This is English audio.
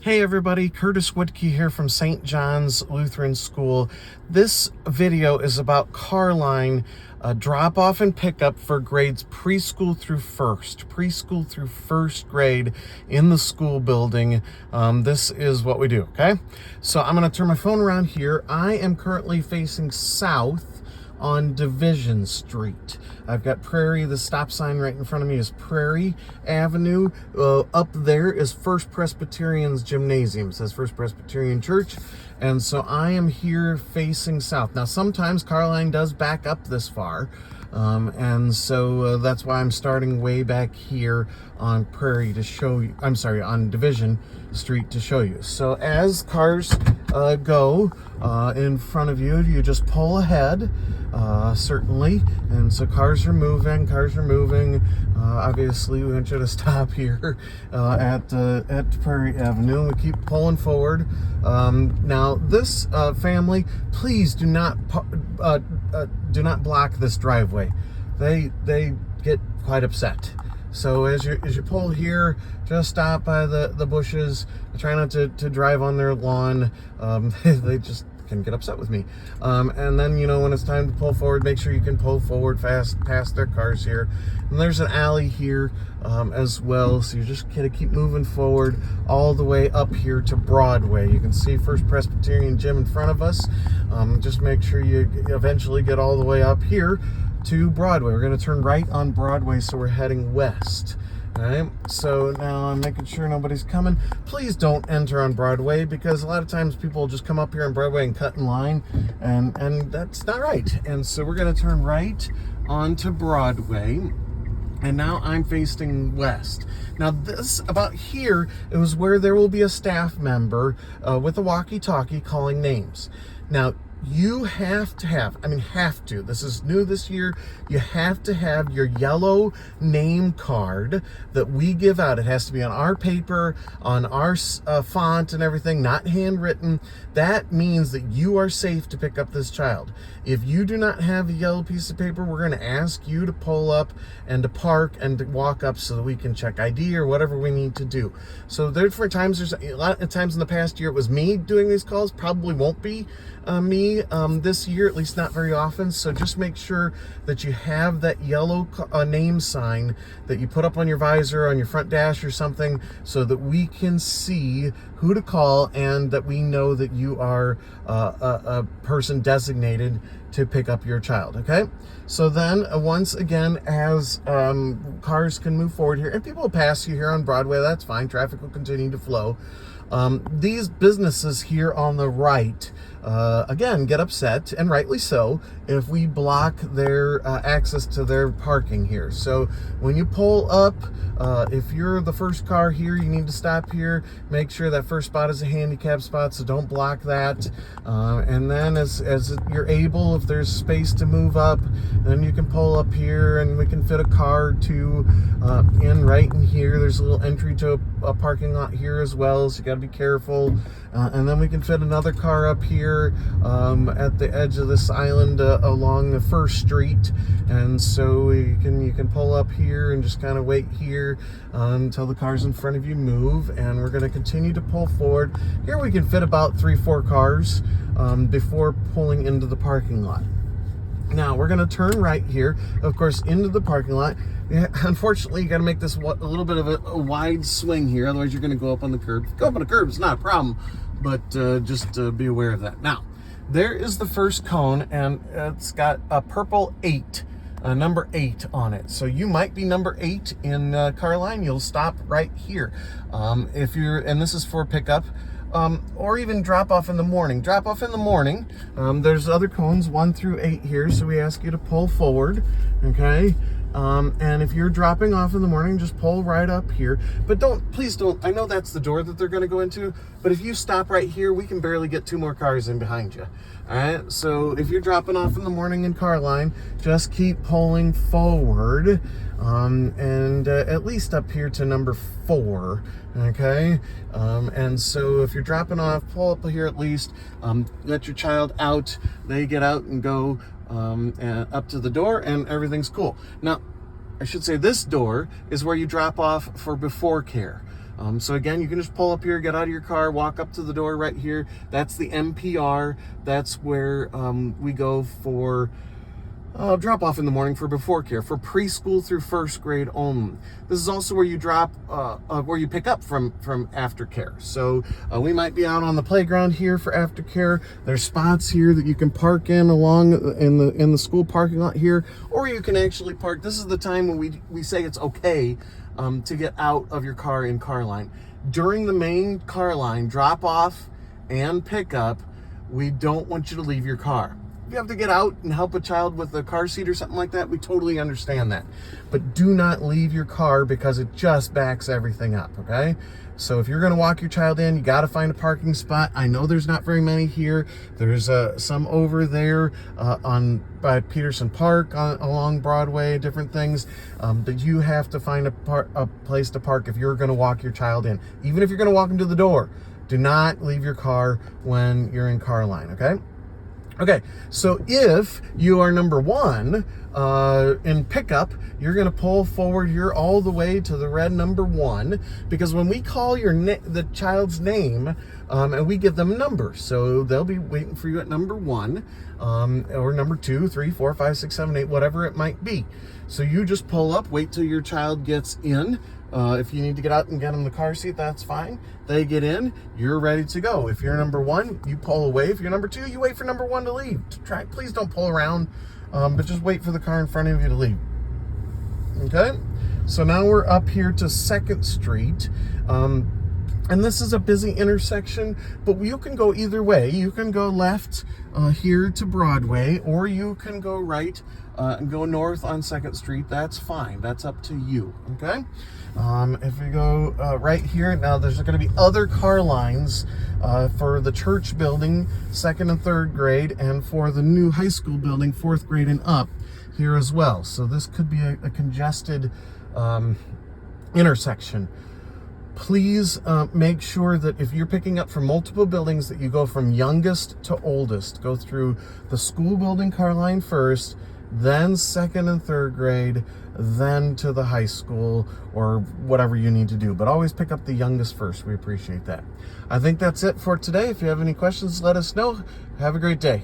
Hey everybody, Curtis Woodkey here from St. John's Lutheran School. This video is about Carline drop off and pickup for grades preschool through first grade in the school building. This is what we do, okay? So I'm gonna turn my phone around here. I am currently facing south on Division Street. I've got Prairie, the stop sign right in front of me is Prairie Avenue. Up there is First Presbyterian's Gymnasium. It says First Presbyterian Church. And so I am here facing south. Now sometimes Carline does back up this far. And so that's why I'm starting way back here on Prairie to show you, on Division Street to show you. So as cars go in front of you, you just pull ahead, certainly. And so cars are moving. Obviously, we want you to stop here at Prairie Avenue. We keep pulling forward. Now, this family, please do not block this driveway. They get quite upset. So as you pull here, just stop by the bushes. Try not to drive on their lawn. They just can get upset with me. And then, you know, when it's time to pull forward, make sure you can pull forward fast past their cars here. And there's an alley here as well. So you just gotta keep moving forward all the way up here to Broadway. You can see First Presbyterian Gym in front of us. Just make sure you eventually get all the way up here to Broadway. We're going to turn right on Broadway, so we're heading west. All right, so now I'm making sure nobody's coming. Please don't enter on Broadway, because a lot of times people will just come up here on Broadway and cut in line, and that's not right. And so we're going to turn right onto Broadway, and now I'm facing west. Now this, about here, is where there will be a staff member with a walkie-talkie calling names. Now, you have to, this is new this year, you have to have your yellow name card that we give out. It has to be on our paper, on our font and everything, not handwritten. That means that you are safe to pick up this child. If you do not have a yellow piece of paper, we're going to ask you to pull up and to park and to walk up so that we can check ID or whatever we need to do. So there are different times. There's a lot of times in the past year it was me doing these calls. Probably won't be me this year, at least not very often. So just make sure that you have that yellow name sign that you put up on your visor, on your front dash or something, so that we can see who to call and that we know that you are a person designated to pick up your child. Okay, so then once again, as cars can move forward here and people will pass you here on Broadway, that's fine, traffic will continue to flow. These businesses here on the right, again, get upset, and rightly so, if we block their access to their parking here. So when you pull up, if you're the first car here, you need to stop here. Make sure that first spot is a handicap spot, so don't block that. And then as you're able, if there's space to move up, then you can pull up here and we can fit a car or two in right in here. There's a little entry to a parking lot here as well, so you got to be careful. And then we can fit another car up here at the edge of this island along the First Street. And so you can pull up here and just kind of wait here until the cars in front of you move. And we're going to continue to pull forward. Here we can fit about 3-4 cars before pulling into the parking lot. Now we're going to turn right here, of course, into the parking lot. Unfortunately, you got to make this a little bit of a wide swing here, otherwise you're going to go up on the curb. Go up on the curb, it's not a problem, but just be aware of that. Now, there is the first cone, and it's got a purple 8, number 8 on it. So you might be number 8 in Carline. You'll stop right here. If you're, and this is for pickup. Or even drop off in the morning. Drop off in the morning. There's other cones 1 through 8 here, so we ask you to pull forward, okay? And if you're dropping off in the morning, just pull right up here. But please don't, I know that's the door that they're gonna go into, but if you stop right here, we can barely get 2 more cars in behind you. All right, so if you're dropping off in the morning in Carline, just keep pulling forward, and at least up here to number 4, okay? And so if you're dropping off, pull up here at least, let your child out, they get out and go and up to the door, and everything's cool. Now, I should say this door is where you drop off for before care. So again, you can just pull up here, get out of your car, walk up to the door right here. That's the MPR. That's where we go for drop off in the morning for before care, for preschool through first grade only. This is also where you where you pick up from aftercare. So we might be out on the playground here for aftercare. There's spots here that you can park in the school parking lot here, or you can actually park. This is the time when we say it's okay to get out of your car in Carline. During the main Carline drop off and pickup, we don't want you to leave your car. If you have to get out and help a child with a car seat or something like that, we totally understand that. But do not leave your car because it just backs everything up, okay? So if you're going to walk your child in, you got to find a parking spot. I know there's not very many here. There's some over there by Peterson Park along Broadway, different things. But you have to find a place to park if you're going to walk your child in. Even if you're going to walk them to the door, do not leave your car when you're in Carline, okay? Okay, so if you are number 1 in pickup, you're going to pull forward here all the way to the red number 1, because when we call the child's name, and we give them a number, so they'll be waiting for you at number 1, or number 2, 3, 4, 5, 6, 7, 8, whatever it might be. So you just pull up, wait till your child gets in. If you need to get out and get them the car seat, that's fine. They get in, you're ready to go. If you're number 1, you pull away. If you're number 2, you wait for number 1 to leave. Please don't pull around, but just wait for the car in front of you to leave. Okay? So now we're up here to 2nd Street. And this is a busy intersection, but you can go either way. You can go left here to Broadway, or you can go right and go north on 2nd Street. That's fine. That's up to you, okay? If we go right here, now there's going to be other car lines for the church building, 2nd and 3rd grade, and for the new high school building, 4th grade and up here as well. So this could be a congested intersection. Please make sure that if you're picking up from multiple buildings, that you go from youngest to oldest. Go through the school building Carline first, then 2nd and 3rd grade, then to the high school, or whatever you need to do. But always pick up the youngest first. We appreciate that. I think that's it for today. If you have any questions, let us know. Have a great day.